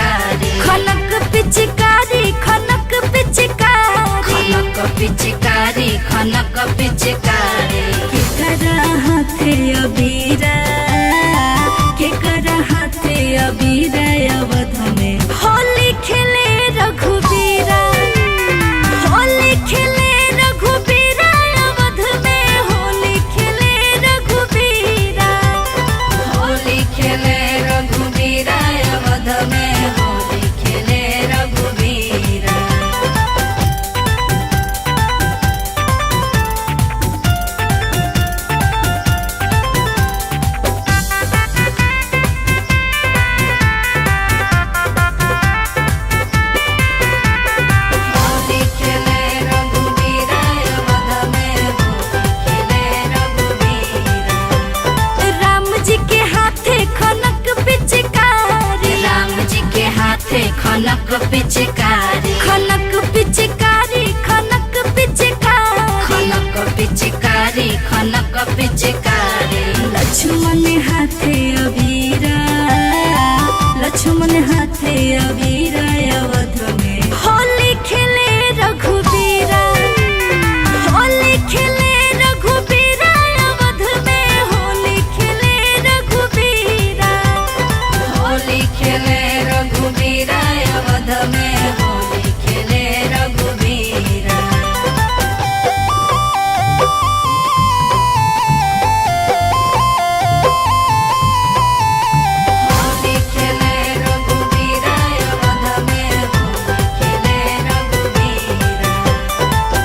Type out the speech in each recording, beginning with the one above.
पिचकारी खनक पिचकारी खनक पिचकारी खनक पिचकारी खनक पिचकारी केकरा हाथे अबीरा केकरा हाथे अबीरा अवध में होली खेले रघुबीरा होली खेले रघुबीरा अवध में होली खेले रघुबीरा होली खेले रघुबीरा अवध में होली खेले रघुबीरा होली खेले रघुबीरा अवध में होली खेले रघुबीरा राम जी के हाथे खनक पिचकारी राम जी के हाथे खनक पिचकारी खनक पिचकारी खनक पिचकारी खनक पिचकारी खनक पिचकारी लक्ष्मण हाथे अबीरा लक्ष्मण हाथे अबीरा अवध में होली खेले रघुबीरा होली खेले रघुबीरा अवध में होली खेले रघुबीरा होली खेले रघुबीरा अवध में होली खेले रघुबीरा होली खेले रघुबीरा अवध में होली खेले रघुबीरा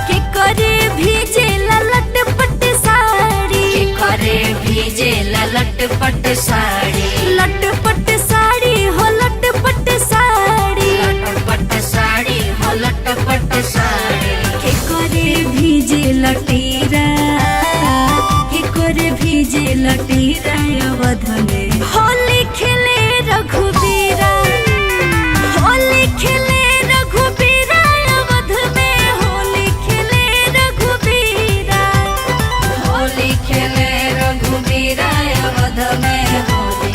के करे भीजे ललट पट साड़ी के करे भीजे ललटपट साड़ी लटपट साड़ी हो लटपट साड़ी लटपट साड़ी हो लटपट साड़ी के करे भीजे लटीरा के करे भीजे लटीरा अवध में होली खेले रघुबीरा होली खेले रघुबीरा अवध में होली खेले रघुबीरा होली खेले रघुबीरा अवध में होली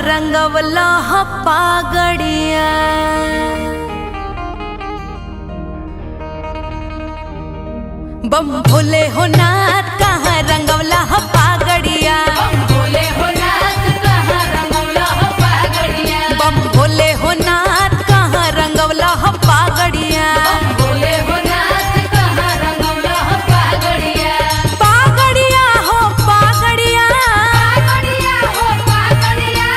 रंगवला पागड़िया बम भोले हो नाथ कहाँ रंगवला पागड़िया बम भोले हो नाथ कहाँ रंगवला पागड़िया बम भोले हो नाथ कहाँ रंगवला पागड़िया भोले हो नाथ कहाँ रंगवला पागड़िया पागड़िया हो पागड़िया पागड़िया हो पागड़िया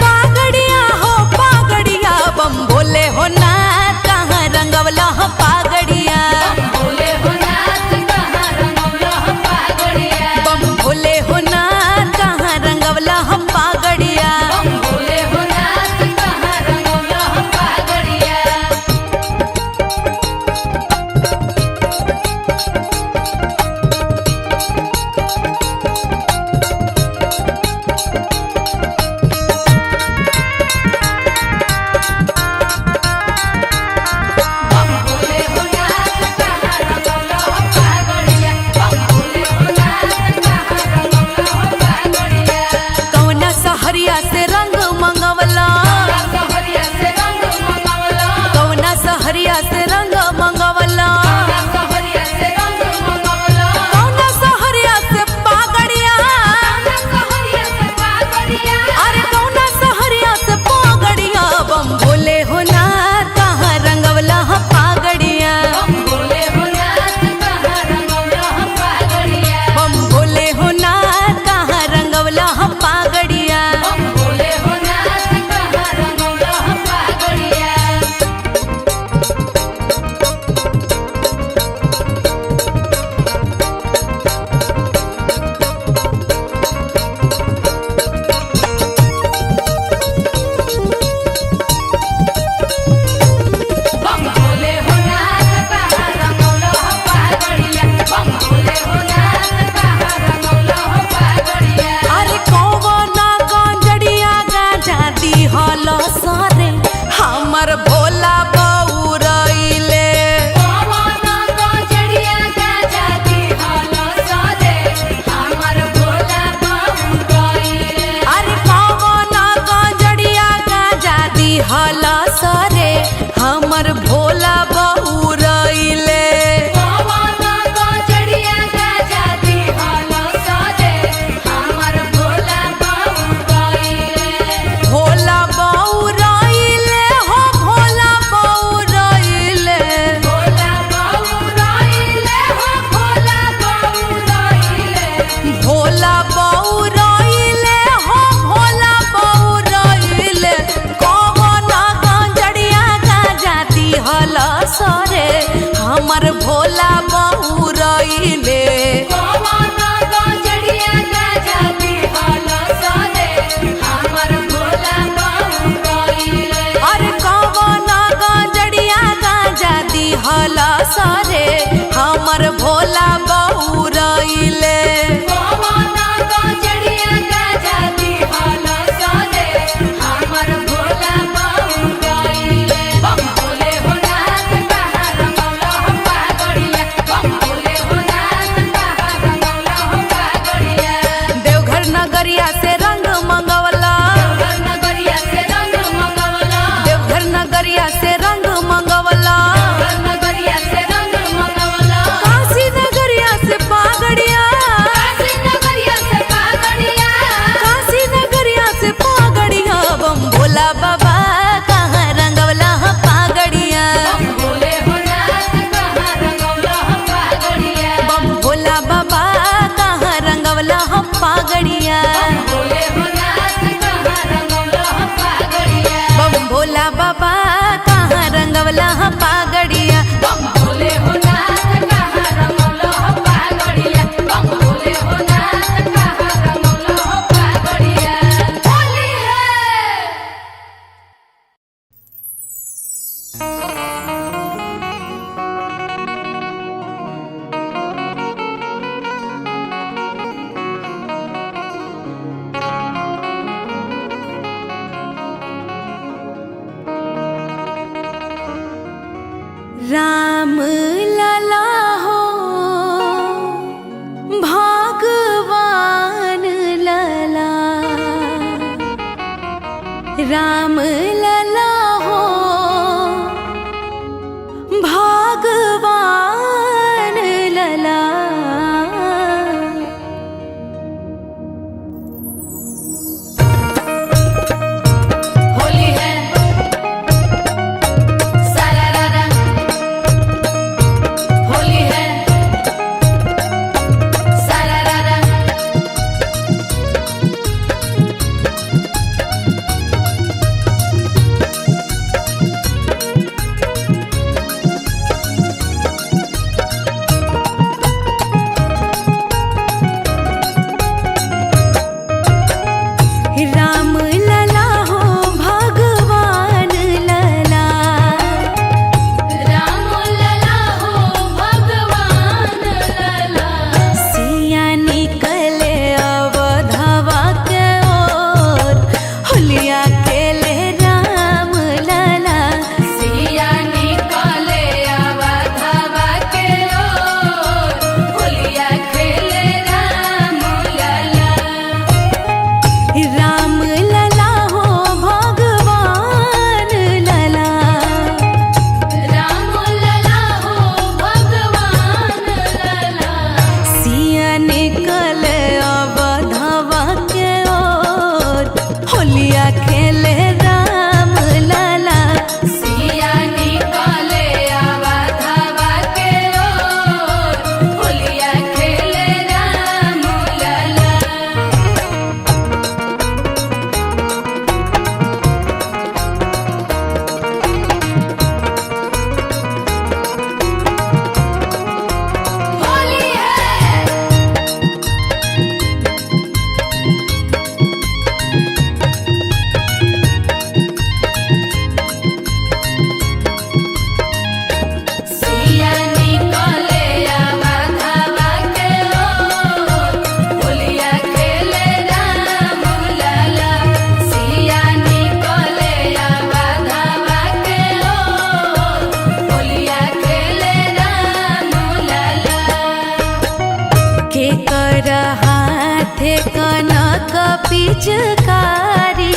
पागड़िया हो पागड़िया बम भोले हो नाथ कहाँ रंगवला पागड़िया भोले हो नाथ कहाँ रंगवला पागड़िया बम भोले हो नाथ कहाँ रंगवला पागड़िया भोले हो नाथ कहाँ रंगवला पागड़िया भोले हो नाथ कहाँ रंगवला पागड़िया भोले हो नाथ कहाँ रंगवला पागड़िया कौना सहरिया से रंग मंगवला सहरिया से रंग मंगवला कौना सहरिया से रंग मंगवला सहरिया से रंग मंगवला कौना सहरिया से पागड़िया सहरिया से पागड़िया अरे कौना सहरिया से पागड़िया बम भोले हो नाथ कहाँ रंगवला पागड़िया भोले हो नाथ कहाँ रंगवला पागड़िया बम भोले हो नाथ कहाँ रंगवला पागड़िया भोले हो नाथ कहाँ रंगवला पागड़िया बम भोले हो नाथ कहाँ रंगवला पागड़िया बम भोले हो नाथ कहाँ रंगवला पागड़िया अरे कौवना गंजड़िया गाजा दी हलो सारे हमर भोला बउरइले पवना गजड़िया गाजा दी हलो सारे हमर भोला बाबू गइले अरे कौवना गंजड़िया गाजा दी हलो सारे हमर भोला बउरइले पवना गजड़िया गाजा दी हलो सारे हमर भोला बाबू गइले भोला बउरइले हो भोला बउरइले भोला बाबू गइले हो भोला बाबू गइले भोला बउरइले हो भोला बउरइले कौवना गंजड़िया गाजा दी हलो सरे हमर भोला बउरइले पवना गजड़िया गाजा दी हलो सारे हमर भोला बाबू गइले अरे कौवना गंजड़िया गाजा दी हलो सरे हमर भोला बउरइले पवना गजड़िया गाजा दी हलो सारे हमर भोला बाबू गइले बम भोले हो नाथ कहाँ रंगवला पागड़िया बम भोले हो नाथ कहाँ रंगवला पागड़िया देवघर नगरिया से रंग मंगवला नगरिया से रंग मंगवला देवघर नगरिया से रंग मंगवला नगरिया से रंग मंगवला काशी नगरिया से पागड़िया काशी नगरिया से पागड़िया काशी नगरिया से पागड़िया बम भोला बाबा कहाँ रंगवला पागड़िया भोले हो नाथ कहाँ रंगवला पागड़िया बम भोला बाबा कहाँ रंगवला पागड़िया भोले हो नाथ कहाँ रंगवला पागड़िया बम भोला बाबा कहाँ रंगवला पागड़िया बम भोले हो नाथ कहाँ रंगवला पागड़िया बम भोले हो नाथ कहाँ रंगवला पागड़िया होली है राम लला हो भगवान लला। होली है सारा रारा, होली है सारा रारा। राम लला हो भगवान लला। राम लला हो भगवान लला। सिया निकले अवधवा के ओर होलिया खेले राम लला। सिया निकले अवधवा के ओर होलिया खेले राम लला। राम लला हो भगवान लला। राम लला हो भगवान लला। सिया निकले अवधवा के ओर होलिया खेले राम लला। सिया निकले अवधवा के ओर होलिया खेले राम लला। होली है सिया निकले अवधवा के ओर होलिया खेले राम लला। सिया निकले अवधवा के ओर होलिया खेले राम लला। के कर हाथे कनक पिचकारी।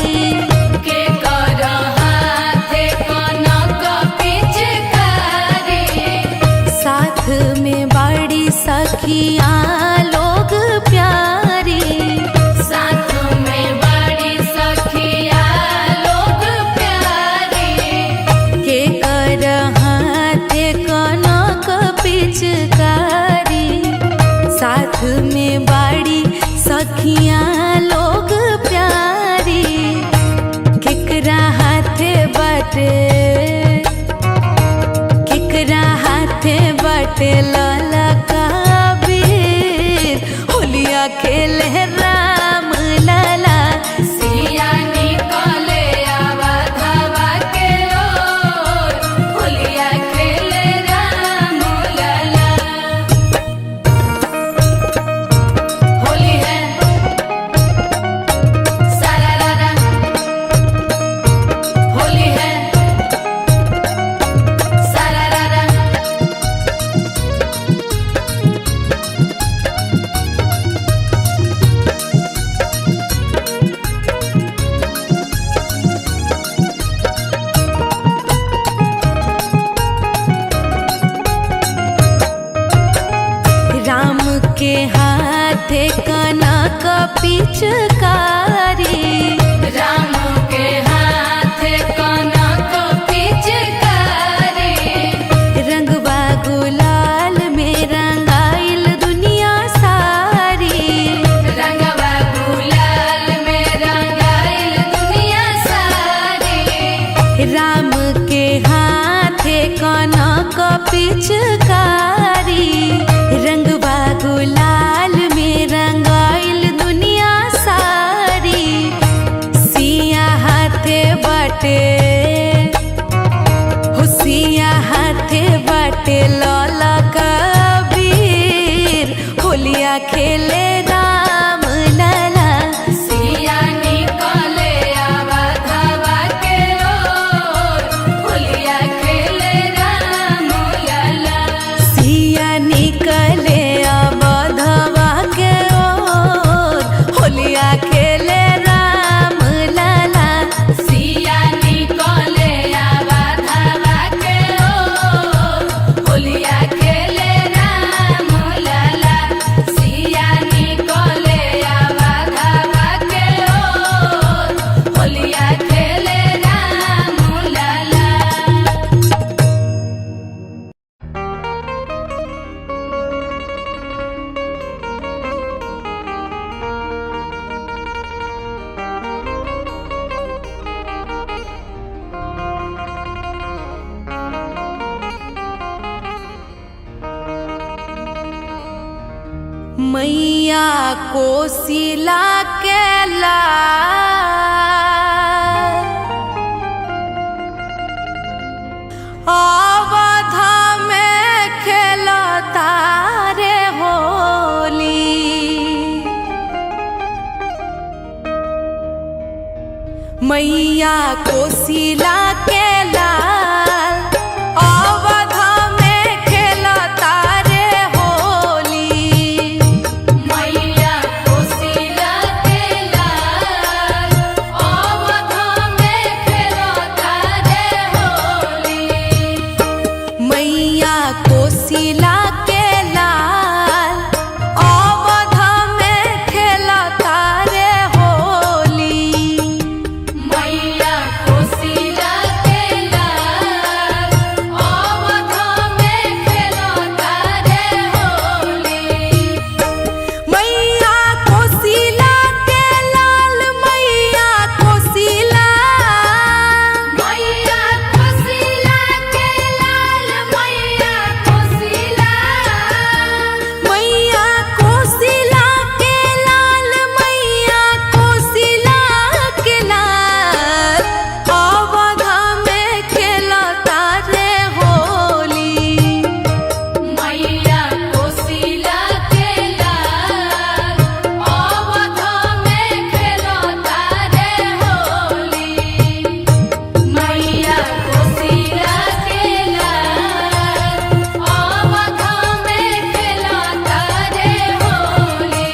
के कर हाथे कनक पिचकारी। साथ में बड़ी सखिया लोग प्यारी। साथ में बड़ी सखिया लोग प्यारी। के कर हाथे कनक पिचकारी। साथ में बड़ी सखिया लोग प्यारी। केकरा हाथे बटे केकरा हाथे बटे लला कबीर होलिया खेले राम लला। सिया निकले अवधवा के ओर होलिया खेले राम लला। होली है सारा रारा, होली है सारा रारा। राम के हाथे कनक पिचकारी। राम के हाथे कनक पिचकारी। रंगवा गुलाल में रंगाइल दुनिया सारी। रंगवा गुलाल में रंगाइल दुनिया सारी। राम के हाथे कनक पिचकारी। रंगवा गुलाल में रंगाइल दुनिया सारी। सिया हाथे बटे हो सिया हाथे बटे लला कबीर होलिया खेले राम लला। सिया निकले अवधवा के ओर होलिया खेले राम लला। सिया निकले अवधवा के ओर होलिया खेले राम लला। सिया मैया कोसिला के लाल अवध में खेलता रे होली। मैया कोसिला के लाल अवध में खेलता रे होली। मैया कोसिला के लाल अवध में खेलता रे होली। मैया कोसिला के लाल अवध में खेलता रे होली। मैया कोसिला के लाल अवध में खेलता रे होली। मैया कोसिला के लाल मैया कोसिला मैया कोसिला के लाल मैया कोसिला। मैया कोसिला के लाल मैया कोसिला के लाल अवध में खेलता रे होली। मैया कोसिला के लाल अवध में खेलता रे होली। मैया कोसिला के लाल अवध में खेलता रे होली।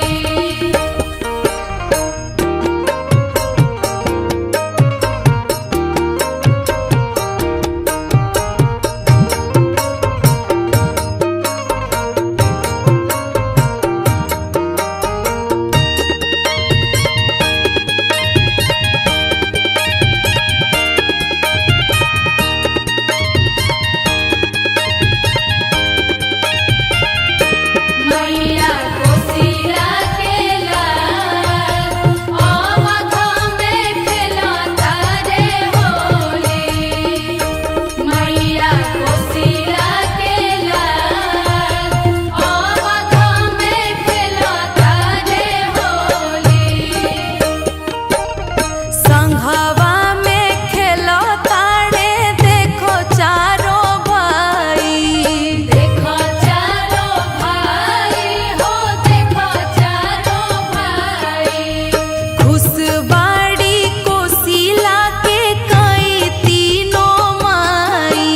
मैया कोसिला के लाल अवध में खेलता रे होली। मैया कोसिला के लाल अवध में खेलता रे होली। संघवा में खेलता रे देखो चारों भाई। देखो चारों भाई हो देखो चारों भाई। खुशबाड़ी कोसिला के कई तीनों माई।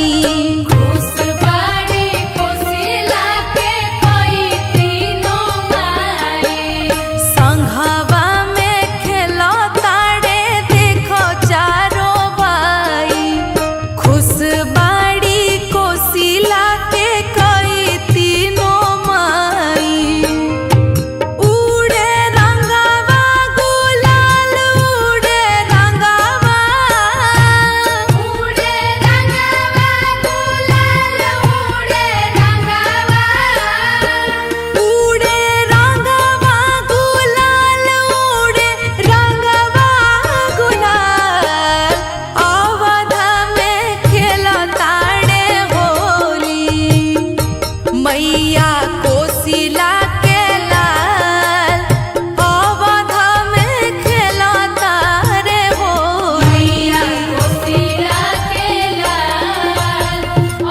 खुशबाड़ी कोसिला के कई तीनों माई। संघवा में खेलता रे देखो चारों भाई। खुशबाड़ी कोसिला के कई तीनों माई। उड़े रंगवा गुलाल उड़े रंगवा। उड़े रंगवा गुलाल उड़े रंगवा। उड़े रंगवा गुलाल उड़े रंगवा गुलाल अवध में खेलता रे होली। मैया कोसिला के लाल अवध में खेलता रे होली। मैया कोसिला के लाल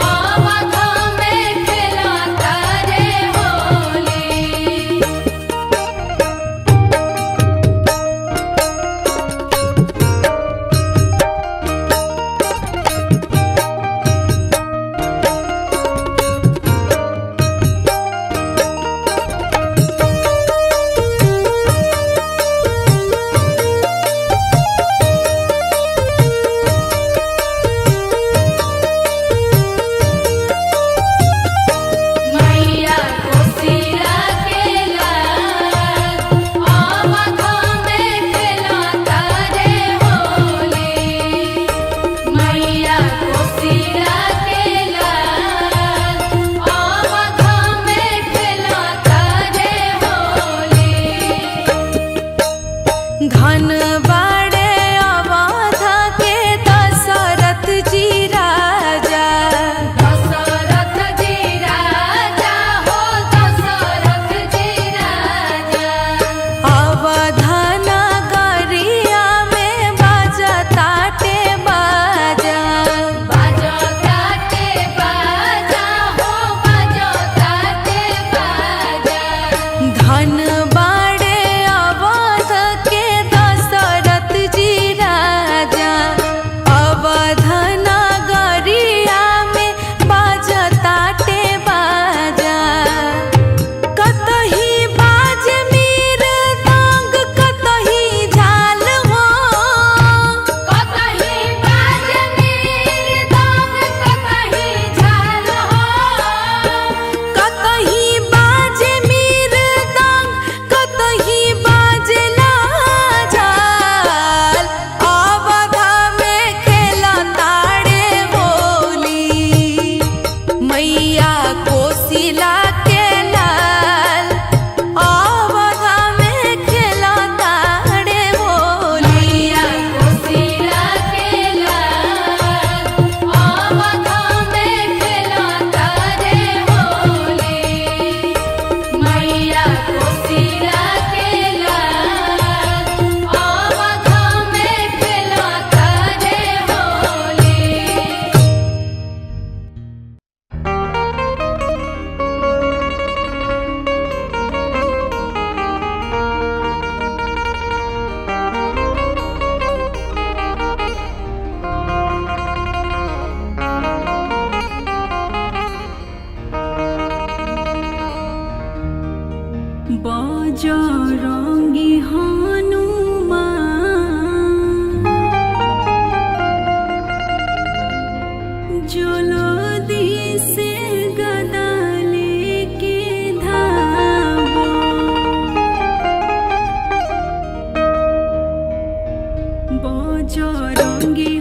अवध में खेलता रे होली। मैया कोसिला के लाल अवध में खेलता रे होली। मैया कोसिला के लाल अवध में खेलता रे होली। धन बाड़े अवध के दशरथ जी राजा। दशरथ जी राजा हो दशरथ जी राजा। चौरंगी